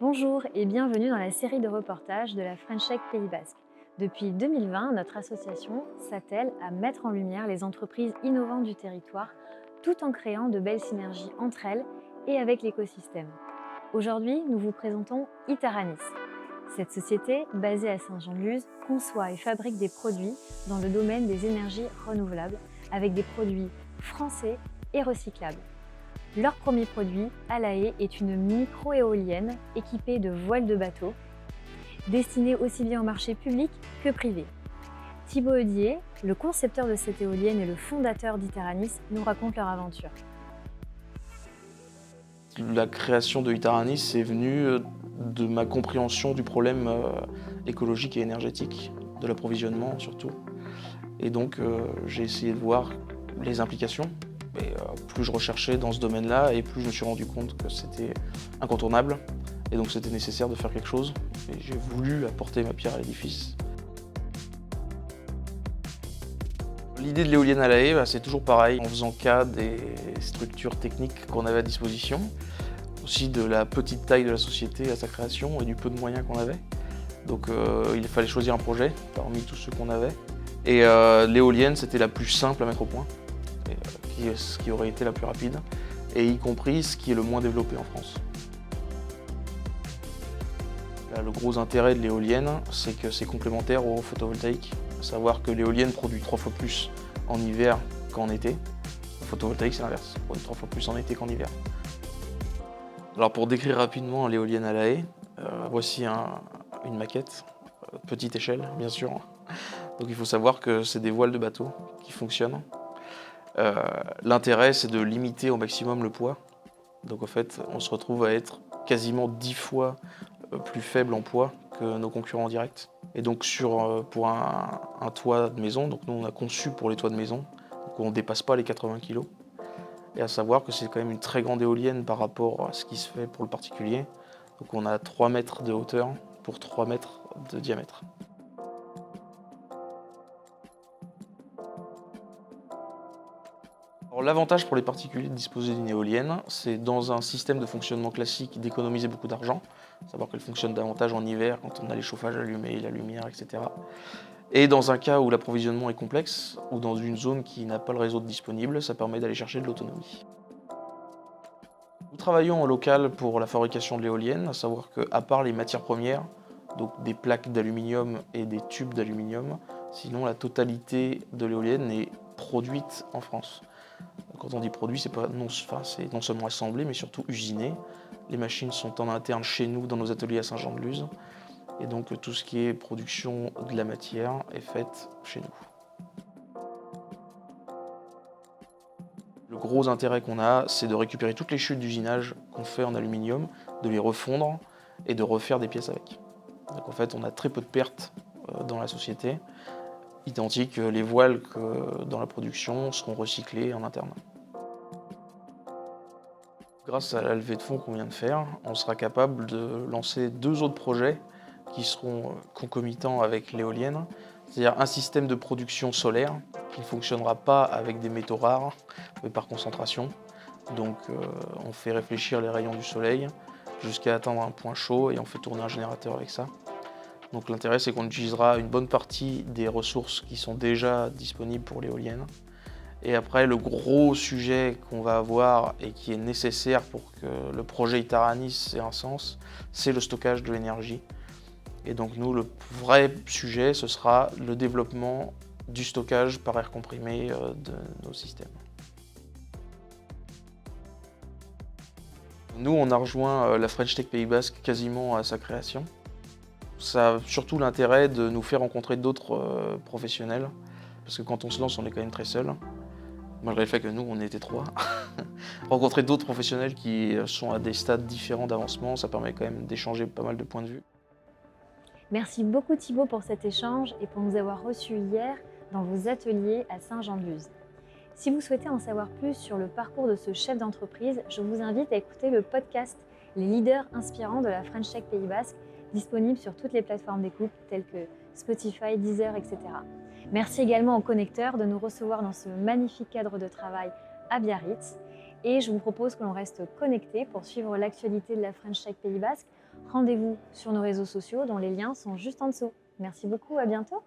Bonjour et bienvenue dans la série de reportages de la French Tech Pays Basque. Depuis 2020, notre association s'attelle à mettre en lumière les entreprises innovantes du territoire tout en créant de belles synergies entre elles et avec l'écosystème. Aujourd'hui, nous vous présentons Itaranis. Cette société, basée à Saint-Jean-de-Luz, conçoit et fabrique des produits dans le domaine des énergies renouvelables avec des produits français et recyclables. Leur premier produit, Alae, est une micro-éolienne équipée de voiles de bateau, destinée aussi bien au marché public que privé. Thibaut Heudier, le concepteur de cette éolienne et le fondateur d'Itaranis, nous raconte leur aventure. La création de Itaranis est venue de ma compréhension du problème écologique et énergétique, de l'approvisionnement surtout. Et donc j'ai essayé de voir les implications. Et plus je recherchais dans ce domaine-là, et plus je me suis rendu compte que c'était incontournable. Et donc c'était nécessaire de faire quelque chose. Et j'ai voulu apporter ma pierre à l'édifice. L'idée de l'éolienne à la haie, c'est toujours pareil, en faisant cas des structures techniques qu'on avait à disposition, aussi de la petite taille de la société à sa création et du peu de moyens qu'on avait. Donc il fallait choisir un projet parmi tous ceux qu'on avait. Et l'éolienne, c'était la plus simple à mettre au point, et, ce qui aurait été la plus rapide, et y compris ce qui est le moins développé en France. Là, le gros intérêt de l'éolienne, c'est que c'est complémentaire au photovoltaïque. À savoir que l'éolienne produit 3 fois plus en hiver qu'en été. Le photovoltaïque, c'est l'inverse, il produit 3 fois plus en été qu'en hiver. Alors pour décrire rapidement l'éolienne à la haie, voici une maquette, petite échelle bien sûr. Donc il faut savoir que c'est des voiles de bateau qui fonctionnent. L'intérêt, c'est de limiter au maximum le poids. Donc en fait, on se retrouve à être quasiment 10 fois plus faible en poids que nos concurrents directs. Et donc pour un toit de maison, donc nous on a conçu pour les toits de maison, donc on ne dépasse pas les 80 kg. Et à savoir que c'est quand même une très grande éolienne par rapport à ce qui se fait pour le particulier. Donc on a 3 mètres de hauteur pour 3 mètres de diamètre. L'avantage pour les particuliers de disposer d'une éolienne, c'est dans un système de fonctionnement classique d'économiser beaucoup d'argent, savoir qu'elle fonctionne davantage en hiver quand on a les chauffages allumés, la lumière, etc. Et dans un cas où l'approvisionnement est complexe, ou dans une zone qui n'a pas le réseau disponible, ça permet d'aller chercher de l'autonomie. Nous travaillons en local pour la fabrication de l'éolienne, à savoir qu'à part les matières premières, donc des plaques d'aluminium et des tubes d'aluminium, sinon la totalité de l'éolienne est produite en France. Quand on dit produit, c'est non seulement assemblé, mais surtout usiné. Les machines sont en interne chez nous, dans nos ateliers à Saint-Jean-de-Luz. Et donc tout ce qui est production de la matière est fait chez nous. Le gros intérêt qu'on a, c'est de récupérer toutes les chutes d'usinage qu'on fait en aluminium, de les refondre et de refaire des pièces avec. Donc en fait, on a très peu de pertes dans la société. Identiques, les voiles que dans la production seront recyclées en interne. Grâce à la levée de fonds qu'on vient de faire, on sera capable de lancer 2 autres projets qui seront concomitants avec l'éolienne, c'est-à-dire un système de production solaire qui ne fonctionnera pas avec des métaux rares, mais par concentration. Donc on fait réfléchir les rayons du soleil jusqu'à atteindre un point chaud et on fait tourner un générateur avec ça. Donc l'intérêt, c'est qu'on utilisera une bonne partie des ressources qui sont déjà disponibles pour l'éolienne. Et après, le gros sujet qu'on va avoir et qui est nécessaire pour que le projet Itaranis ait un sens, c'est le stockage de l'énergie. Et donc nous, le vrai sujet, ce sera le développement du stockage par air comprimé de nos systèmes. Nous, on a rejoint la French Tech Pays Basque quasiment à sa création. Ça a surtout l'intérêt de nous faire rencontrer d'autres professionnels, parce que quand on se lance, on est quand même très seul, malgré le fait que nous, on était 3. Rencontrer d'autres professionnels qui sont à des stades différents d'avancement, ça permet quand même d'échanger pas mal de points de vue. Merci beaucoup Thibaut pour cet échange et pour nous avoir reçus hier dans vos ateliers à Saint-Jean-de-Luz. Si vous souhaitez en savoir plus sur le parcours de ce chef d'entreprise, je vous invite à écouter le podcast Les leaders inspirants de la French Tech Pays Basque, disponible sur toutes les plateformes d'écoute telles que Spotify, Deezer, etc. Merci également aux connecteurs de nous recevoir dans ce magnifique cadre de travail à Biarritz. Et je vous propose que l'on reste connecté pour suivre l'actualité de la French Tech Pays Basque. Rendez-vous sur nos réseaux sociaux dont les liens sont juste en dessous. Merci beaucoup, à bientôt.